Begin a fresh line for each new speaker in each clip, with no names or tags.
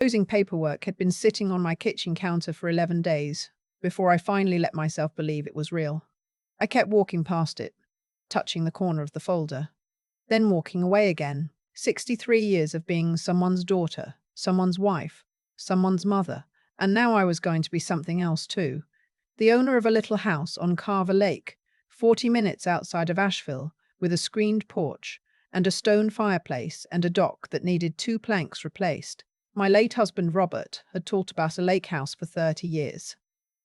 Closing paperwork had been sitting on my kitchen counter for 11 days before I finally let myself believe it was real. I kept walking past it, touching the corner of the folder, then walking away again. 63 years of being someone's daughter, someone's wife, someone's mother, and now I was going to be something else too. The owner of a little house on Carver Lake, 40 minutes outside of Asheville, with a screened porch and a stone fireplace and a dock that needed 2 planks replaced. My late husband Robert had talked about a lake house for 30 years.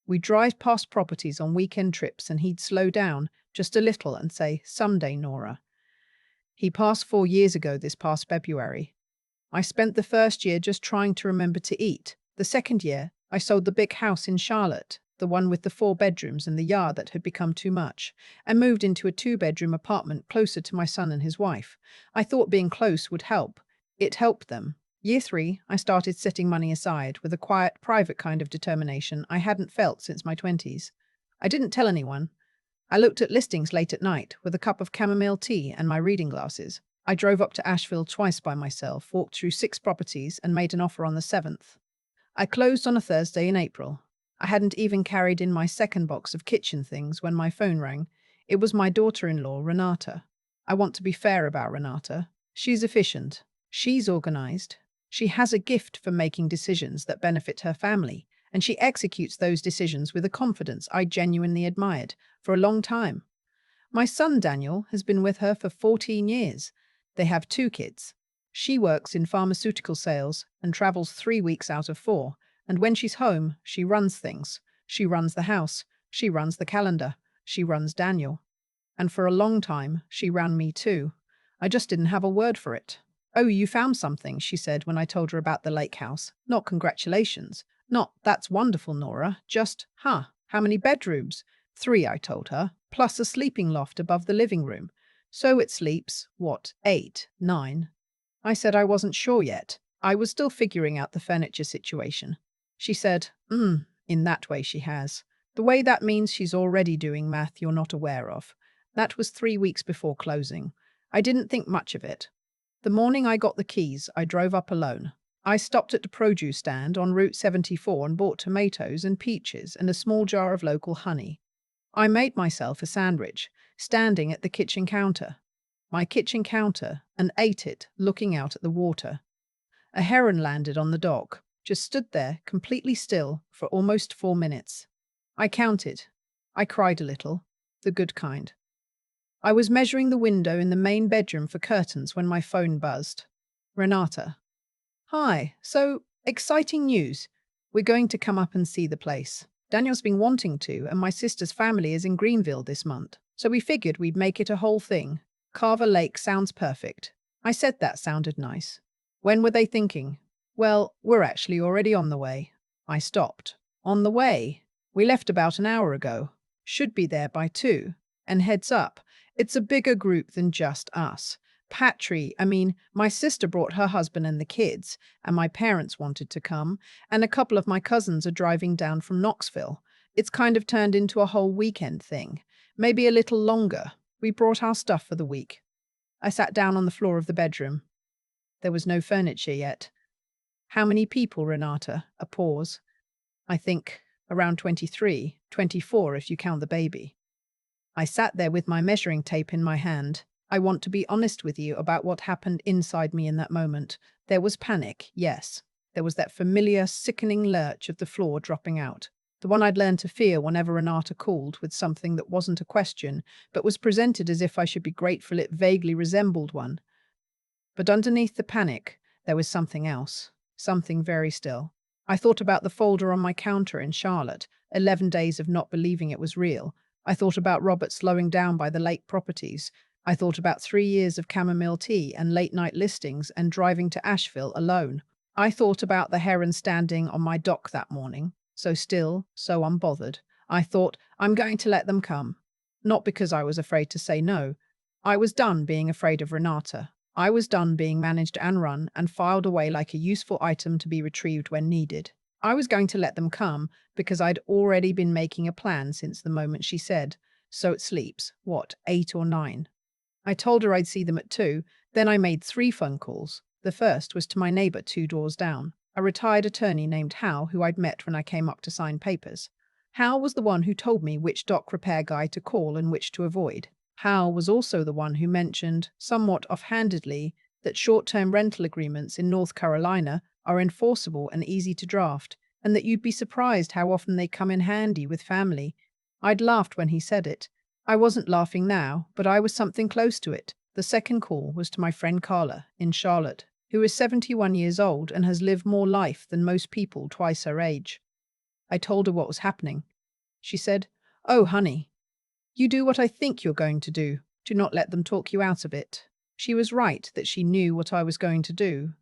We'd drive past properties on weekend trips and he'd slow down just a little and say, "Someday, Nora." He passed 4 years ago this past February. I spent the first year just trying to remember to eat. The second year, I sold the big house in Charlotte, the one with the 4 bedrooms and the yard that had become too much, and moved into a 2 bedroom apartment closer to my son and his wife. I thought being close would help. It helped them. Year 3, I started setting money aside with a quiet, private kind of determination I hadn't felt since my 20s. I didn't tell anyone. I looked at listings late at night with a cup of chamomile tea and my reading glasses. I drove up to Asheville twice by myself, walked through 6 properties, and made an offer on the 7th. I closed on a Thursday in April. I hadn't even carried in my second box of kitchen things when my phone rang. It was my daughter-in-law, Renata. I want to be fair about Renata. She's efficient. She's organized. She has a gift for making decisions that benefit her family, and she executes those decisions with a confidence I genuinely admired for a long time. My son Daniel has been with her for 14 years. They have 2 kids. She works in pharmaceutical sales and travels 3 weeks out of 4, and when she's home, she runs things. She runs the house. She runs the calendar. She runs Daniel. And for a long time, she ran me too. I just didn't have a word for it. "Oh, you found something," she said when I told her about the lake house. Not congratulations. Not, "That's wonderful, Nora." Just, "Huh, how many bedrooms?" 3, I told her, plus a sleeping loft above the living room. "So it sleeps, what, 8, 9? I said I wasn't sure yet. I was still figuring out the furniture situation. She said, in that way she has. The way that means she's already doing math you're not aware of. That was 3 weeks before closing. I didn't think much of it. The morning I got the keys, I drove up alone. I stopped at the produce stand on Route 74 and bought tomatoes and peaches and a small jar of local honey. I made myself a sandwich, standing at the kitchen counter. My kitchen counter, and ate it, looking out at the water. A heron landed on the dock, just stood there, completely still, for almost 4 minutes. I counted. I cried a little, the good kind. I was measuring the window in the main bedroom for curtains when my phone buzzed. Renata. "Hi, so, exciting news. We're going to come up and see the place. Daniel's been wanting to, and my sister's family is in Greenville this month, so we figured we'd make it a whole thing. Carver Lake sounds perfect." I said that sounded nice. "When were they thinking?" "Well, we're actually already on the way." I stopped. "On the way? We left about an hour ago. Should be there by 2. And heads up, it's a bigger group than just us. My sister brought her husband and the kids, and my parents wanted to come, and a couple of my cousins are driving down from Knoxville. It's kind of turned into a whole weekend thing. Maybe a little longer. We brought our stuff for the week." I sat down on the floor of the bedroom. There was no furniture yet. "How many people, Renata?" A pause. "I think around 23, 24 if you count the baby." I sat there with my measuring tape in my hand. I want to be honest with you about what happened inside me in that moment. There was panic, yes. There was that familiar, sickening lurch of the floor dropping out. The one I'd learned to fear whenever Renata called with something that wasn't a question, but was presented as if I should be grateful it vaguely resembled one. But underneath the panic, there was something else. Something very still. I thought about the folder on my counter in Charlotte, 11 days of not believing it was real. I thought about Robert slowing down by the lake properties. I thought about 3 years of chamomile tea and late-night listings and driving to Asheville alone. I thought about the heron standing on my dock that morning, so still, so unbothered. I thought, I'm going to let them come. Not because I was afraid to say no. I was done being afraid of Renata. I was done being managed and run and filed away like a useful item to be retrieved when needed. I was going to let them come because I'd already been making a plan since the moment she said, "So it sleeps, what, 8 or 9? I told her I'd see them at 2, then I made 3 phone calls. The first was to my neighbor 2 doors down. a retired attorney named Hal who I'd met when I came up to sign papers. Hal was the one who told me which dock repair guy to call and which to avoid. Hal was also the one who mentioned, somewhat offhandedly, that short-term rental agreements in North Carolina are enforceable and easy to draft, and that you'd be surprised how often they come in handy with family. I'd laughed when he said it. I wasn't laughing now, but I was something close to it. The second call was to my friend Carla in Charlotte, who is 71 years old and has lived more life than most people twice her age. I told her what was happening. She said, "Oh, honey, you do what I think you're going to do. Do not let them talk you out of it." She was right that she knew what I was going to do.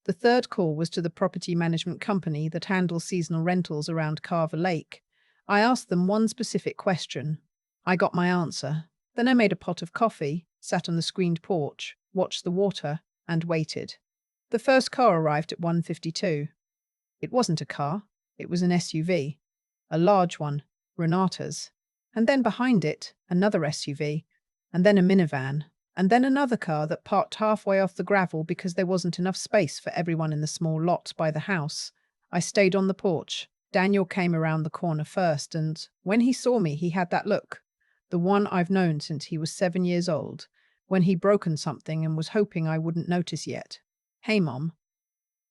The third call was to the property management company that handles seasonal rentals around Carver Lake. I asked them one specific question. I got my answer. Then I made a pot of coffee, sat on the screened porch, watched the water, and waited. The first car arrived at 1:52. It wasn't a car, it was an SUV. A large one, Renata's. And then behind it, another SUV, and then a minivan, and then another car that parked halfway off the gravel because there wasn't enough space for everyone in the small lot by the house. I stayed on the porch. Daniel came around the corner first, and when he saw me, he had that look. The one I've known since he was 7 years old, when he'd broken something and was hoping I wouldn't notice yet. "Hey, Mom."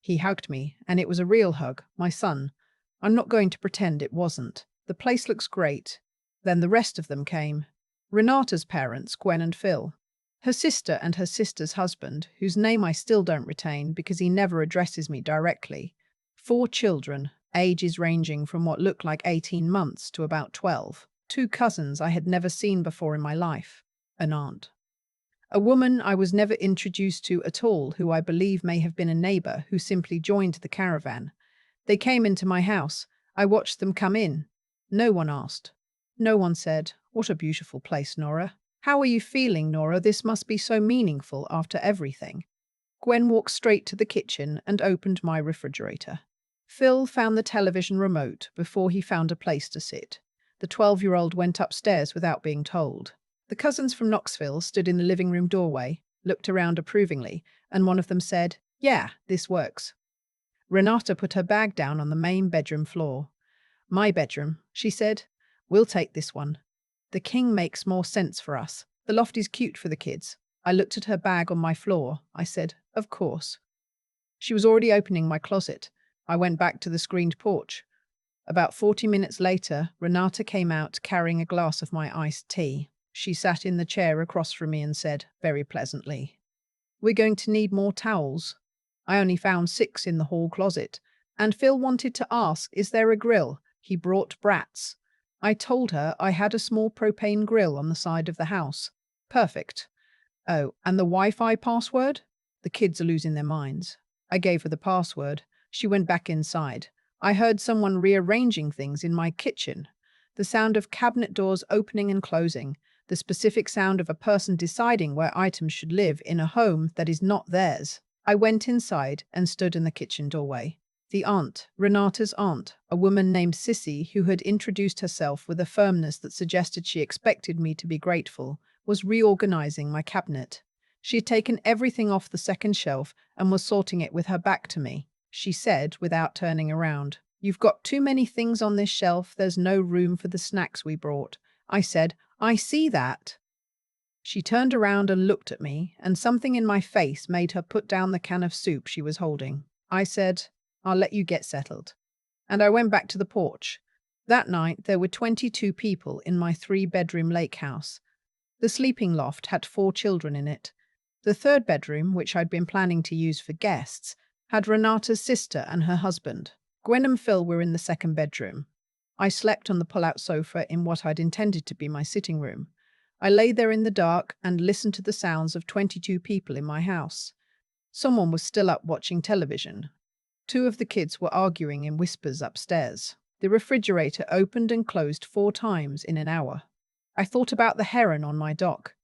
He hugged me, and it was a real hug, my son. I'm not going to pretend it wasn't. "The place looks great." Then the rest of them came. Renata's parents, Gwen and Phil. Her sister and her sister's husband, whose name I still don't retain because he never addresses me directly. 4 children, ages ranging from what looked like 18 months to about 12. 2 cousins I had never seen before in my life. An aunt. A woman I was never introduced to at all, who I believe may have been a neighbor who simply joined the caravan. They came into my house. I watched them come in. No one asked. No one said, "What a beautiful place, Nora. How are you feeling, Nora? This must be so meaningful after everything." Gwen walked straight to the kitchen and opened my refrigerator. Phil found the television remote before he found a place to sit. The 12-year-old went upstairs without being told. The cousins from Knoxville stood in the living room doorway, looked around approvingly, and one of them said, "Yeah, this works." Renata put her bag down on the main bedroom floor. "My bedroom," she said. "We'll take this one. The king makes more sense for us. The loft is cute for the kids." I looked at her bag on my floor. I said, "Of course." She was already opening my closet. I went back to the screened porch. About 40 minutes later, Renata came out carrying a glass of my iced tea. She sat in the chair across from me and said, very pleasantly, "We're going to need more towels." I only found 6 in the hall closet. And Phil wanted to ask, "Is there a grill?" He brought brats. I told her I had a small propane grill on the side of the house. Perfect. "Oh, and the Wi-Fi password?" The kids are losing their minds. I gave her the password. She went back inside. I heard someone rearranging things in my kitchen. The sound of cabinet doors opening and closing. The specific sound of a person deciding where items should live in a home that is not theirs. I went inside and stood in the kitchen doorway. The aunt, Renata's aunt, a woman named Sissy who had introduced herself with a firmness that suggested she expected me to be grateful, was reorganizing my cabinet. She had taken everything off the second shelf and was sorting it with her back to me. She said, without turning around, "You've got too many things on this shelf. There's no room for the snacks we brought." I said, "I see that." She turned around and looked at me, and something in my face made her put down the can of soup she was holding. I said, "I'll let you get settled." And I went back to the porch. That night, there were 22 people in my 3-bedroom lake house. The sleeping loft had 4 children in it. The third bedroom, which I'd been planning to use for guests, had Renata's sister and her husband. Gwen and Phil were in the second bedroom. I slept on the pull-out sofa in what I'd intended to be my sitting room. I lay there in the dark and listened to the sounds of 22 people in my house. Someone was still up watching television. 2 of the kids were arguing in whispers upstairs. The refrigerator opened and closed 4 times in an hour. I thought about the heron on my dock.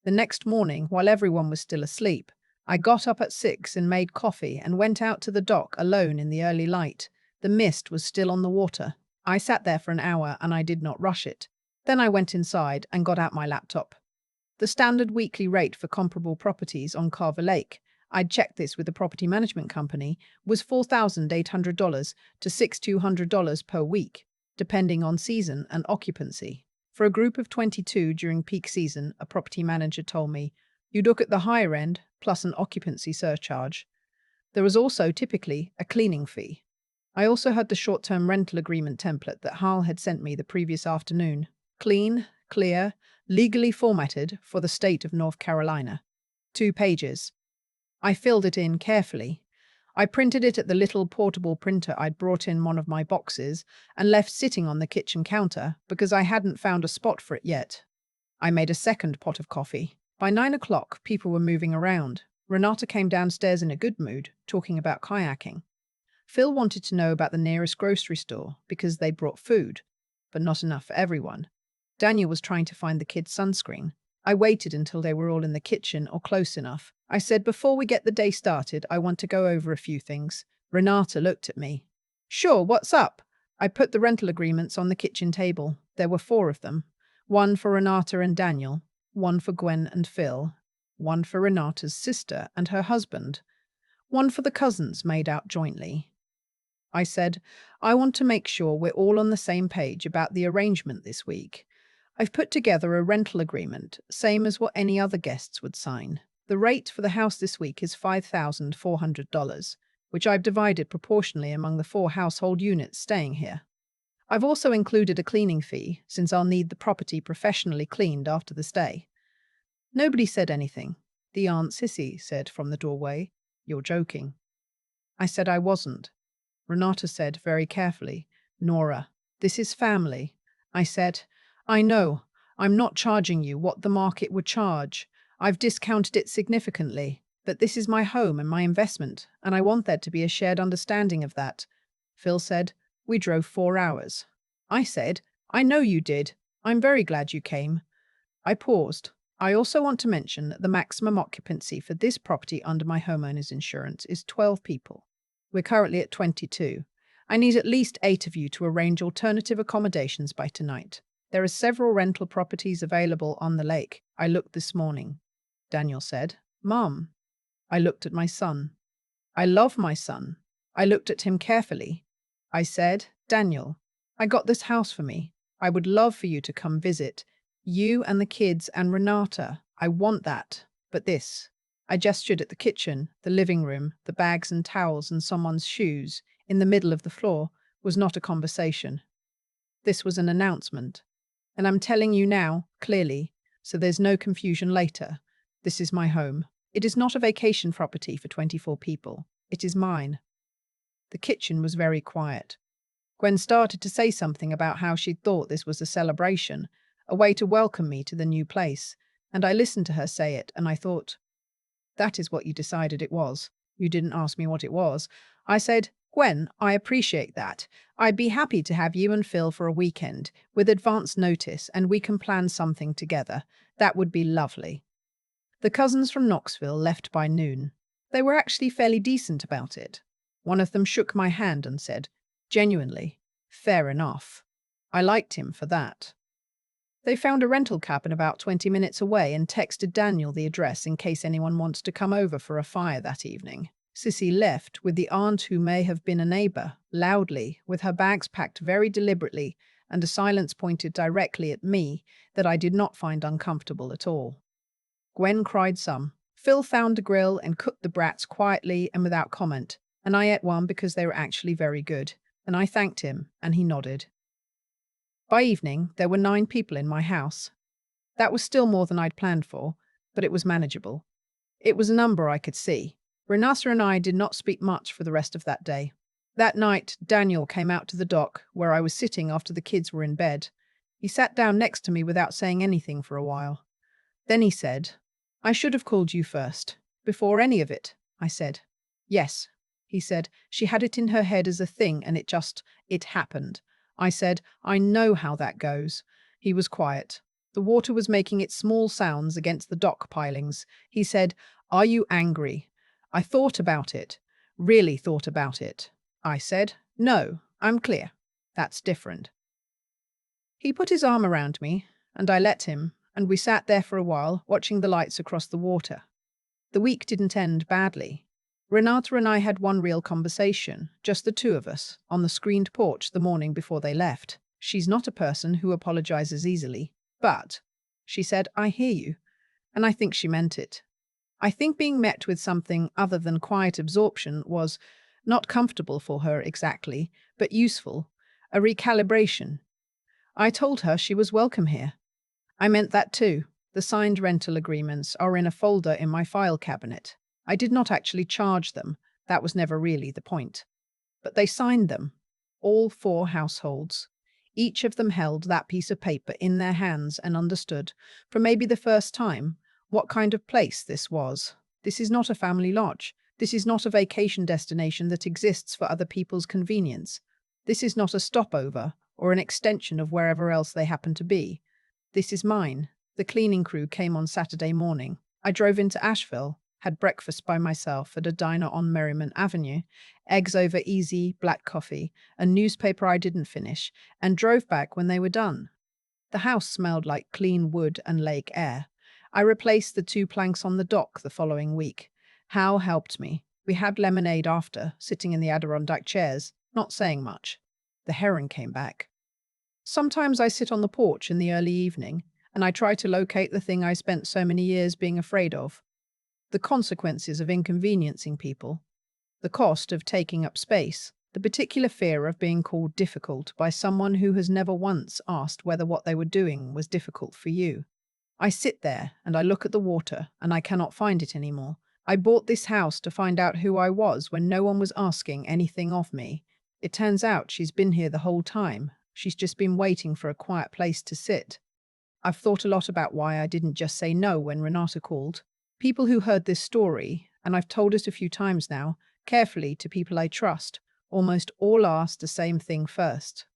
The next morning, while everyone was still asleep, I got up at 6 and made coffee and went out to the dock alone in the early light. The mist was still on the water. I sat there for an hour and I did not rush it. Then I went inside and got out my laptop. The standard weekly rate for comparable properties on Carver Lake. I'd checked this with the property management company, was $4,800 to $6,200 per week, depending on season and occupancy. For a group of 22 during peak season, a property manager told me, you'd look at the higher end plus an occupancy surcharge. There was also typically a cleaning fee. I also had the short-term rental agreement template that Hal had sent me the previous afternoon. Clean, clear, legally formatted for the state of North Carolina. 2 pages. I filled it in carefully. I printed it at the little portable printer I'd brought in one of my boxes and left sitting on the kitchen counter because I hadn't found a spot for it yet. I made a second pot of coffee. By 9 o'clock, people were moving around. Renata came downstairs in a good mood, talking about kayaking. Phil wanted to know about the nearest grocery store because they brought food, but not enough for everyone. Daniel was trying to find the kids' sunscreen. I waited until they were all in the kitchen or close enough. I said, before we get the day started, I want to go over a few things. Renata looked at me. Sure, what's up? I put the rental agreements on the kitchen table. There were 4 of them. 1 for Renata and Daniel, 1 for Gwen and Phil, 1 for Renata's sister and her husband, 1 for the cousins made out jointly. I said, I want to make sure we're all on the same page about the arrangement this week. I've put together a rental agreement, same as what any other guests would sign. The rate for the house this week is $5,400, which I've divided proportionally among the 4 household units staying here. I've also included a cleaning fee, since I'll need the property professionally cleaned after the stay. Nobody said anything. The Aunt Sissy said from the doorway, You're joking. I said I wasn't. Renata said very carefully, Nora, this is family. I said, I know. I'm not charging you what the market would charge. I've discounted it significantly, but this is my home and my investment, and I want there to be a shared understanding of that. Phil said, We drove 4 hours. I said, I know you did. I'm very glad you came. I paused. I also want to mention that the maximum occupancy for this property under my homeowner's insurance is 12 people. We're currently at 22. I need at least 8 of you to arrange alternative accommodations by tonight. There are several rental properties available on the lake. I looked this morning. Daniel said, Mom. I looked at my son. I love my son. I looked at him carefully. I said, Daniel, I got this house for me. I would love for you to come visit. You and the kids and Renata. I want that. But this. I gestured at the kitchen, the living room, the bags and towels and someone's shoes in the middle of the floor, was not a conversation. This was an announcement. And I'm telling you now, clearly, so there's no confusion later. This is my home. It is not a vacation property for 24 people. It is mine. The kitchen was very quiet. Gwen started to say something about how she'd thought this was a celebration, a way to welcome me to the new place, and I listened to her say it, and I thought, that is what you decided it was. You didn't ask me what it was. I said, Gwen, I appreciate that. I'd be happy to have you and Phil for a weekend, with advance notice, and we can plan something together. That would be lovely. The cousins from Knoxville left by noon. They were actually fairly decent about it. One of them shook my hand and said, genuinely, fair enough. I liked him for that. They found a rental cabin about 20 minutes away and texted Daniel the address in case anyone wants to come over for a fire that evening. Sissy left with the aunt who may have been a neighbor, loudly, with her bags packed very deliberately and a silence pointed directly at me that I did not find uncomfortable at all. Gwen cried some. Phil found a grill and cooked the brats quietly and without comment, and I ate one because they were actually very good, and I thanked him, and he nodded. By evening, there were 9 people in my house. That was still more than I'd planned for, but it was manageable. It was a number I could see. Renata and I did not speak much for the rest of that day. That night, Daniel came out to the dock, where I was sitting after the kids were in bed. He sat down next to me without saying anything for a while. Then he said, I should have called you first, before any of it, I said. Yes, he said, she had it in her head as a thing and it happened. I said, I know how that goes. He was quiet. The water was making its small sounds against the dock pilings. He said, Are you angry? I thought about it. Really thought about it. I said, No, I'm clear. That's different. He put his arm around me, and I let him, and we sat there for a while, watching the lights across the water. The week didn't end badly. Renata and I had one real conversation, just the two of us, on the screened porch the morning before they left. She's not a person who apologizes easily, but, she said, I hear you, and I think she meant it. I think being met with something other than quiet absorption was not comfortable for her exactly, but useful, a recalibration. I told her she was welcome here. I meant that too. The signed rental agreements are in a folder in my file cabinet. I did not actually charge them. That was never really the point. But they signed them. All 4 households. Each of them held that piece of paper in their hands and understood, for maybe the first time, what kind of place this was. This is not a family lodge. This is not a vacation destination that exists for other people's convenience. This is not a stopover or an extension of wherever else they happen to be. This is mine. The cleaning crew came on Saturday morning. I drove into Asheville, had breakfast by myself at a diner on Merriman Avenue, eggs over easy, black coffee, a newspaper I didn't finish, and drove back when they were done. The house smelled like clean wood and lake air. I replaced the 2 planks on the dock the following week. Hal helped me. We had lemonade after, sitting in the Adirondack chairs, not saying much. The heron came back. Sometimes I sit on the porch in the early evening, and I try to locate the thing I spent so many years being afraid of. The consequences of inconveniencing people, the cost of taking up space, the particular fear of being called difficult by someone who has never once asked whether what they were doing was difficult for you. I sit there and I look at the water and I cannot find it anymore. I bought this house to find out who I was when no one was asking anything of me. It turns out she's been here the whole time. She's just been waiting for a quiet place to sit. I've thought a lot about why I didn't just say no when Renata called. People who heard this story, and I've told it a few times now, carefully to people I trust, almost all asked the same thing first.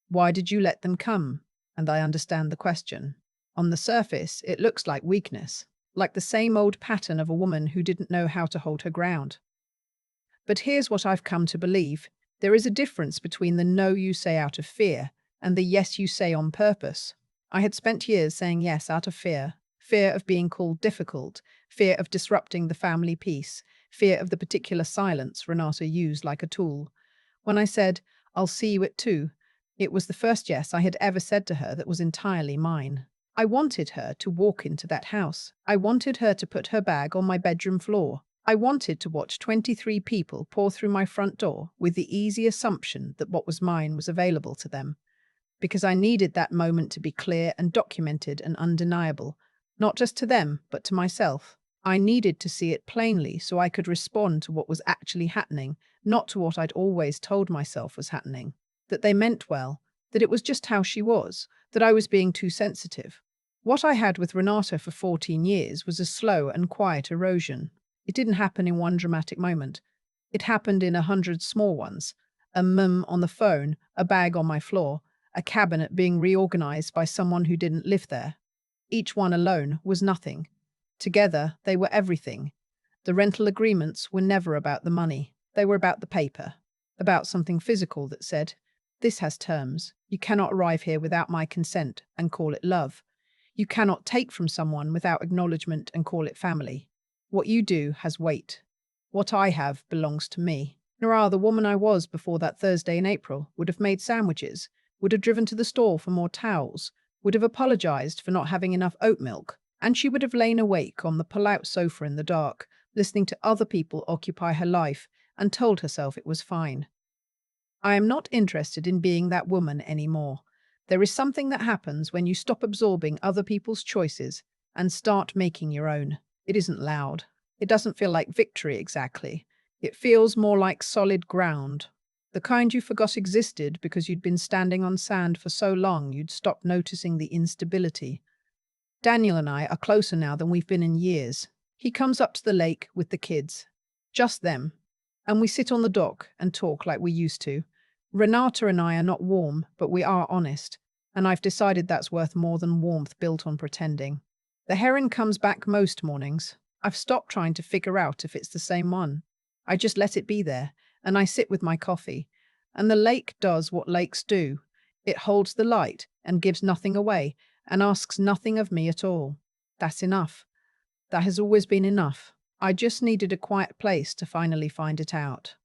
Why did you let them come? And I understand the question. On the surface, it looks like weakness, like the same old pattern of a woman who didn't know how to hold her ground. But here's what I've come to believe. There is a difference between the no you say out of fear and the yes you say on purpose. I had spent years saying yes out of fear. Fear of being called difficult, fear of disrupting the family peace, fear of the particular silence Renata used like a tool. When I said, I'll see you at 2, it was the first yes I had ever said to her that was entirely mine. I wanted her to walk into that house. I wanted her to put her bag on my bedroom floor. I wanted to watch 23 people pour through my front door with the easy assumption that what was mine was available to them. Because I needed that moment to be clear and documented and undeniable, not just to them, but to myself. I needed to see it plainly so I could respond to what was actually happening, not to what I'd always told myself was happening. That they meant well, that it was just how she was, that I was being too sensitive. What I had with Renata for 14 years was a slow and quiet erosion. It didn't happen in one dramatic moment. It happened in 100 small ones. A on the phone, a bag on my floor, a cabinet being reorganized by someone who didn't live there. Each one alone was nothing. Together, they were everything. The rental agreements were never about the money. They were about the paper, about something physical that said, this has terms. You cannot arrive here without my consent and call it love. You cannot take from someone without acknowledgement and call it family. What you do has weight. What I have belongs to me. Nora, the woman I was before that Thursday in April, would have made sandwiches, would have driven to the store for more towels, would have apologized for not having enough oat milk, and she would have lain awake on the pull-out sofa in the dark, listening to other people occupy her life, and told herself it was fine. I am not interested in being that woman anymore. There is something that happens when you stop absorbing other people's choices and start making your own. It isn't loud. It doesn't feel like victory exactly. It feels more like solid ground. The kind you forgot existed because you'd been standing on sand for so long you'd stopped noticing the instability. Daniel and I are closer now than we've been in years. He comes up to the lake with the kids. Just them. And we sit on the dock and talk like we used to. Renata and I are not warm, but we are honest. And I've decided that's worth more than warmth built on pretending. The heron comes back most mornings. I've stopped trying to figure out if it's the same one. I just let it be there, and I sit with my coffee. And the lake does what lakes do. It holds the light and gives nothing away and asks nothing of me at all. That's enough. That has always been enough. I just needed a quiet place to finally find it out.